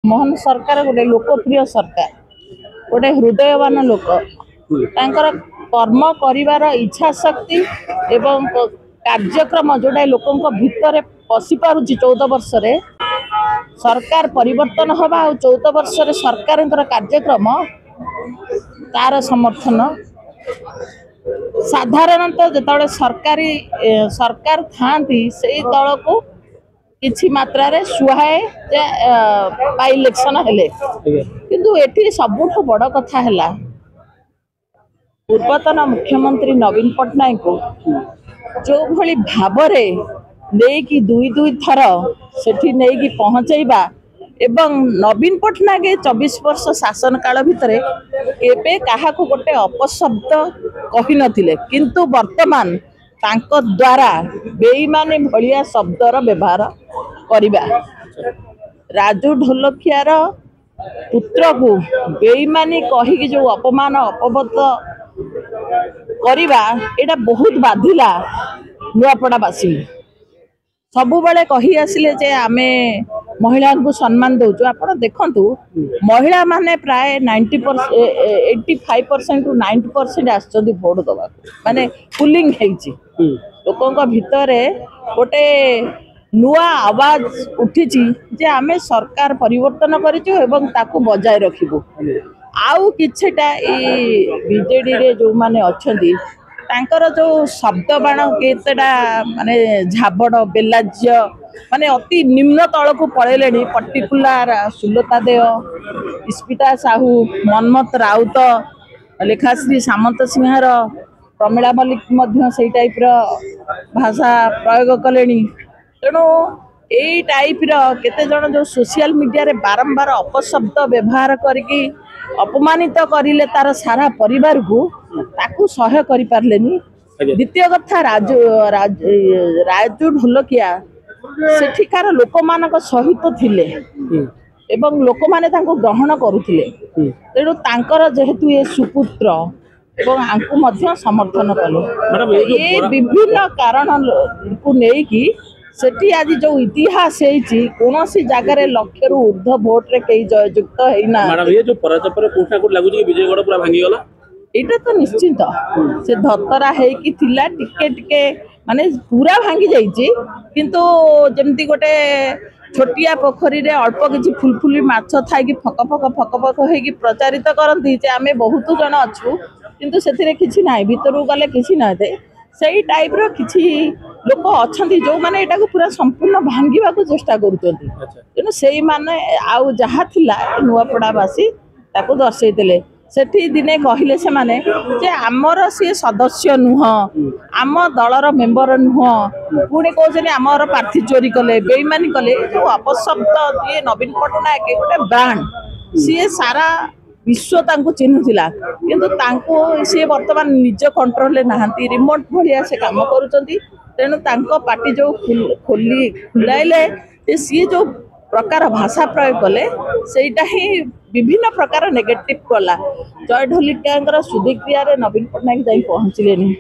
मोहन सरकार गोटे लोकप्रिय सरकार गोटे हृदयवान लोक तांकर कर्म करिवार इच्छा शक्ति एवं कार्यक्रम जोटा लोकों भितर पशि पारुची 14 वर्ष रे सरकार परिवर्तन हवा 14 वर्ष रे सरकार कार्यक्रम तार समर्थन साधारणतः जो सरकारी सरकार थांती से दल को किछि मात्रा रे सुहाए बाई इलेक्शन हेले किंतु एठी सबुठ बड़ कथा हैला पूर्वतन मुख्यमंत्री नवीन पट्टनायक को जो भली भावरे नेकी दुई दुई थर सेठी नेकी पहुंचैबा एवं नवीन पट्टनायक 24 वर्ष शासन काल भितरे केबे काहा को गोटे अपशब्द कहि नथिले किंतु वर्तमान तांको द्वारा बेईमानी भलिया शब्दर व्यवहार करिबा राजू ढोलकियार पुत्र को बेईमानी कही जो अपमान अपबद करिबा एटा बहुत बाधिला नुआपड़ावासी सबु बेले कही आसिले जे आमे महिला को सम्मान दउछु आपण देखंतु महिला माने प्राय 90% 85% टू 90% आछथि वोट दबा माने पुलिंग हेछि लोकों भितरे गोटे नुआ आवाज उठी जे आमे सरकार परिवर्तन करिछु एवं ताकू बजाय रखिबु आउ किछटा बीजेडी रे जो माने अछंती तांकर जो शब्द बाण केतेडा माने झाबड़ बेलाज्य माने अति निम्न तल को पळेलेनी पर्टिकुलर सुलता देव इस्पिता साहू मनमत राउत लेखाश्री सामंत सिंहार प्रमिला मल्लिक मध्य से टाइप रो भाषा प्रयोग कलेनी तेणु यही टाइप केते जन जो सोशल मीडिया रे बारंबार अपशब्द व्यवहार करके अपमानित करिले तार सारा परिवार को ताकू सह्य करि पारलेनी द्वितीय कथा राजू ढोलकिया सेठिकार लोक मानक सहित थिले एवं लोक माने तांको ग्रहण करुथिले तेणु तांकर जेहेतु ये सुपुत्र एवं आंकु मध्य समर्थन कले ये विभिन्न कारण को नेकी सेठी आज जो इतिहास है कौन सी जगह लक्ष रु ऊर्ध्व भोट रे कई जययुक्त हैना मैडम ये जो पराजय पर कोठा को लागु जे विजयगढ़ पूरा भांगी गला एटा तो निश्चित से धतरा है कि थिला टिके टिके माने पूरा भांगी जाइछि किंतु जेमती गोटे छोटिया पोखरी रे अल्प किछि फुलफुली माछ थाई कि फक फक हे कि प्रचारित करंती जे आमे बहुत जन अछु किंतु सेथिरे किछि नाही भितरु गले किछि नाही दे सही टाइप रो किछि लोक अछंती जो माने एटा को पूरा संपूर्ण भांगीबा को चेष्टा करूचंती तेनु सेही माने आउ जहा थिला नुआपड़ावासी ताको दर्शैतले सेठी दिने कहिले से माने जे आमर से सदस्य नुह आम दलर मेंबर नुह पुणी कहते आमर प्रार्थी चोरी कले बेईमानी कले जो अपशब्द ये नवीन पट्टनायक गोटे ब्रांड सी सारा विश्व तांको चिन्हुला किंतु तांको सी वर्तमान निज कंट्रोल ले नहांती रिमोट भलिया से काम करूचंती तेणु तांको पार्टी जो खुलाइले सी जो प्रकार भाषा प्रयोग कले सेटा ही विभिन्न प्रकार नेगेटिव कला जय ढोलिकिया सुधिक्रिया रे नवीन पट्टनायक जाई पहुंचले नहीं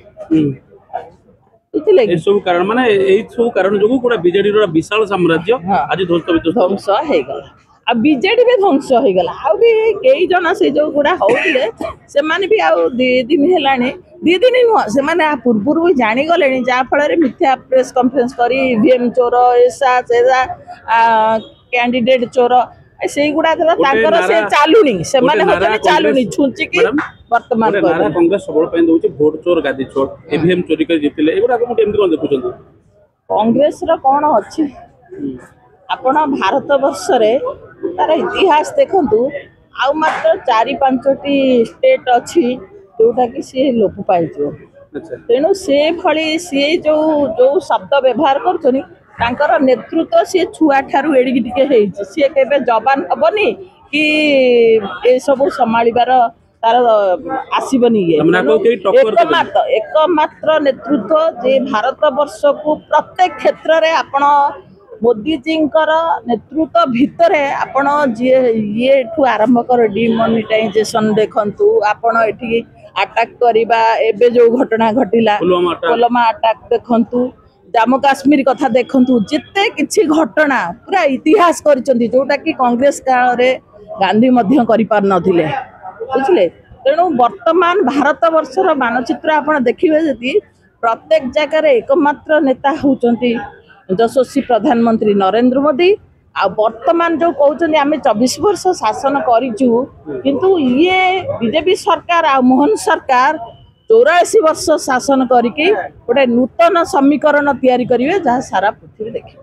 सब कारण माने एई सब कारण जो गोटा बीजेडी रो विशाल साम्राज्य आज ध्वंस हे गला आ बीजेडी भी ध्वंस हो गला आ भी कई जना से जो गुड़ा होउले से माने भी आ दिन हेलाने 2 दिन नुह से माने पूर्व भी जानी गले जा फल रे मिथ्या प्रेस कॉन्फ्रेंस करी ईवीएम चोर एसा सेदा कैंडिडेट चोर से गुड़ा तांकर से चालुनी से माने होतने चालुनी छुंची की वर्तमान कांग्रेस सबल पे दोची वोट चोर गादी चोर ईवीएम चोरी कर जितले एगुड़ा को केमति कोन देखुचंती कांग्रेस रो कोन अछि आपण भारत वर्ष रे तार इतिहास देखंतु आउ मात्र 4-5टी स्टेट अछि जोटा कि से लोप पाइजो तेणु से भली सी जो जो शब्द व्यवहार करछनी तांकर नेतृत्व से छुआ ठारू एडिकी टिके हेछि से केबे जवान हबनी कि ए सब संभाळीबार तार आसीबनी एकमात्र नेतृत्व जे भारत वर्ष को प्रत्येक क्षेत्र रे आपण मोदी जी नेतृत्व भितर आपण ये आरंभ कर डिमोनिटाइजेशन देखंतु आपण एठी अटैक करबा एबे जो घटना घटिला पुलवामा अटैक देखंतु जम्मू काश्मीर कथा देखु जिते किछि घटना पूरा इतिहास करिसेंती जोटा कि कांग्रेस काल रे गांधी मध्य करि पार नथिले बुझले। तेणु वर्तमान भारत वर्षर मानचित्र आपण देखिबे जति प्रत्येक जगह एकमात्र नेता होउचंती यशस्वी प्रधानमंत्री नरेंद्र मोदी। आ वर्तमान जो कहते आम 24 वर्ष शासन करूँ किंतु ये बीजेपी सरकार आ मोहन सरकार 84 वर्ष शासन करके गोटे नूतन समीकरण तैयारी करेंगे जहाँ सारा पृथ्वी देखिए।